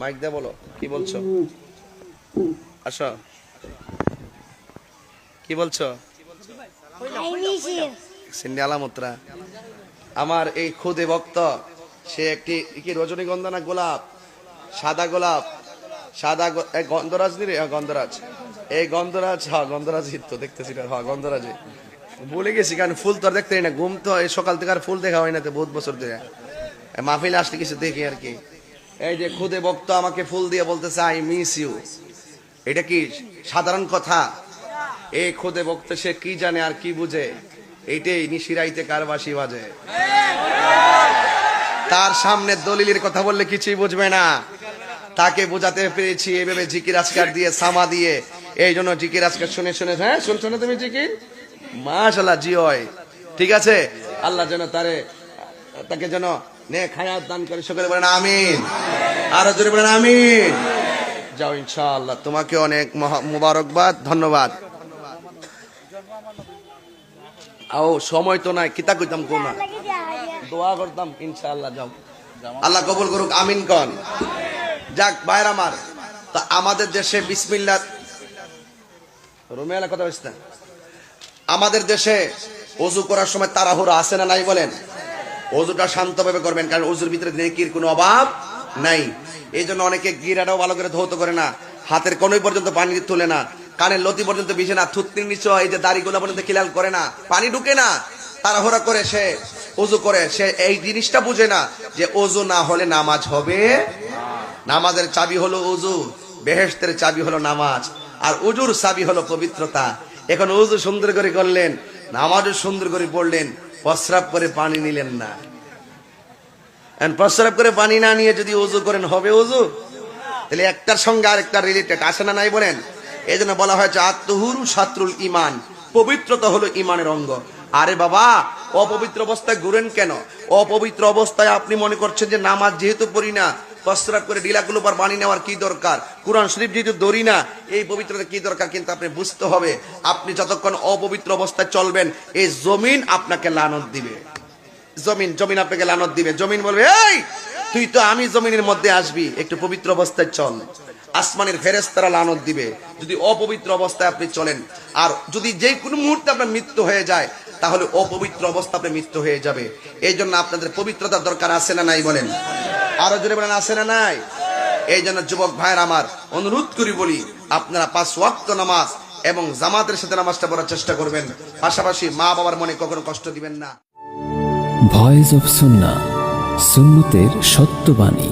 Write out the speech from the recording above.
Mic দিয়ে বলো, কি বলছো? আসো, কি বলছো? সিন্ডি আলামতরা আমার এই খুদে ভক্ত, সে একটি কি রজনীগন্ধা না গোলাপ, সাদা গোলাপ, সাদা গন্ধরাজ নি রে, গন্ধরাজ, এই গন্ধরাজ, হ্যাঁ গন্ধরাজই তো দেখতেছি, হ্যাঁ গন্ধরাজই ভুলে গেছি, কারণ ফুল তো আর দেখতে না, ঘুম তো এই সকাল থেকে আর ফুল দেখা হয় না তো বহুত বছর ধরে, মাহফিলে আসলে কিছু দেখি আর কি। এই যে খুদে ভক্ত আমাকে ফুল দিয়ে বলতেছে আই মিস ইউ, এটা কি সাধারণ কথা? এই খুদে ভক্ত সে কি জানে আর কি বুঝে? এইটাই নিশিরাইতে কার বাঁশি বাজে, তার সামনে দলিলের কথা বললে কিছুই বুঝবে না। তাকে বোঝাতে পেরেছি এভাবে জিকির আজকার দিয়ে, সামা দিয়ে। এই জন্য জিকির আজকার শুনে শুনে, হ্যাঁ শুনছো না তুমি জিকির? মাশাআল্লাহ, জি হয়, ঠিক আছে। আল্লাহ যেন তাকে যেন নেক হায়াত দান করে, সকলে বলেন আমিন, আরো জোরে বলেন আমিন। যাও ইনশাআল্লাহ, তোমাকে অনেক মুবারকবাদ, ধন্যবাদ। ও সময় তো নাই, কিতা কইতাম কোন না, দোয়া করতাম ইনশাআল্লাহ। যাও, আল্লাহ কবুল করুক, আমিন কন। যাক ভাইরা আমার, তা আমাদের দেশে বিসমিল্লাহ রুমেলা কথা বলছেন, আমাদের দেশে ওযু করার সময় তাড়াহুড়া আছে না নাই বলেন? ওযুটা শান্তভাবে করবেন, কারণ ওযুর ভিতরে নেকির কোনো অভাব নাই। এই জন্য অনেকে গিরাটাও ভালো করে ধৌত করে না, হাতের কোনই পর্যন্ত পানি তুলে না, কানের লতি পর্যন্ত ভিজে না, থুতনির নিচে এই যে দাড়িগুলো পর্যন্ত খিলাল করে না, পানি ঢুকে না, তাড়াহুড়া করে সে ওযু করে। সে এই জিনিসটা বুঝে না যে ওযু না হলে নামাজ হবে। নামাজের চাবি হলো ওযু, বেহেশতের চাবি হলো নামাজ, আর ওযুর চাবি হলো পবিত্রতা। এখন ওযু সুন্দর করে করলেন, নামাজও সুন্দর করে পড়লেন, প্রস্রাব করে পানি নিলেন না। প্রস্রাব করে পানি না নিয়ে যদি ওযু করেন, হবে ওযু? তাহলে একটার সঙ্গে আরেকটা রিলেটেড আসে না নাই বলেন? এই জন্য বলা হয়েছে আত-তুহুরু শাত্রুল ঈমান, পবিত্রতা হলো ঈমানের অঙ্গ। আরে বাবা, অপবিত্র অবস্থায় ঘুরেন কেন? অপবিত্র অবস্থায় আপনি মনে করছেন যে নামাজ যেহেতু পড়ি না, প্রস্রাব করে ডিলাগুলো পর পানি নেওয়ার কি দরকার? কোরআন শরীফ যেহেতু ধরি না, এই পবিত্রতা কি দরকার? কিন্তু আপনি বুঝতে হবে, আপনি যতক্ষণ অপবিত্র অবস্থায় চলবেন, এই জমিন আপনাকে লানত দিবে। জমিন আপনাকে লানত দিবে। জমিন বলবে, এই তুই তো আমি জমিনের মধ্যে আসবি, একটু পবিত্র অবস্থায় চল। আসমানের ফেরেশতারা লানত দিবে যদি অপবিত্র অবস্থায় আপনি চলেন। আর যদি যে কোনো মুহূর্তে আপনার মৃত্যু হয়ে যায়, তাহলে অপবিত্র অবস্থা আপনার মৃত্যু হয়ে যাবে। এই জন্য আপনাদের পবিত্রতার দরকার আছে না নাই বলেন? আরো জোরে বলেন, আছে না নাই? এই জন্য যুবক ভাইয়ের আমার, অনুরোধ করি বলি, আপনারা 5 ওয়াক্ত নামাজ এবং জামাতের সাথে নামাজটা পড়ার চেষ্টা করবেন। পাশাপাশি মা বাবার মনে কখনো কষ্ট দিবেন না। ভয়েস অফ সুন্নাহ, সুন্নতের সত্যবাণী।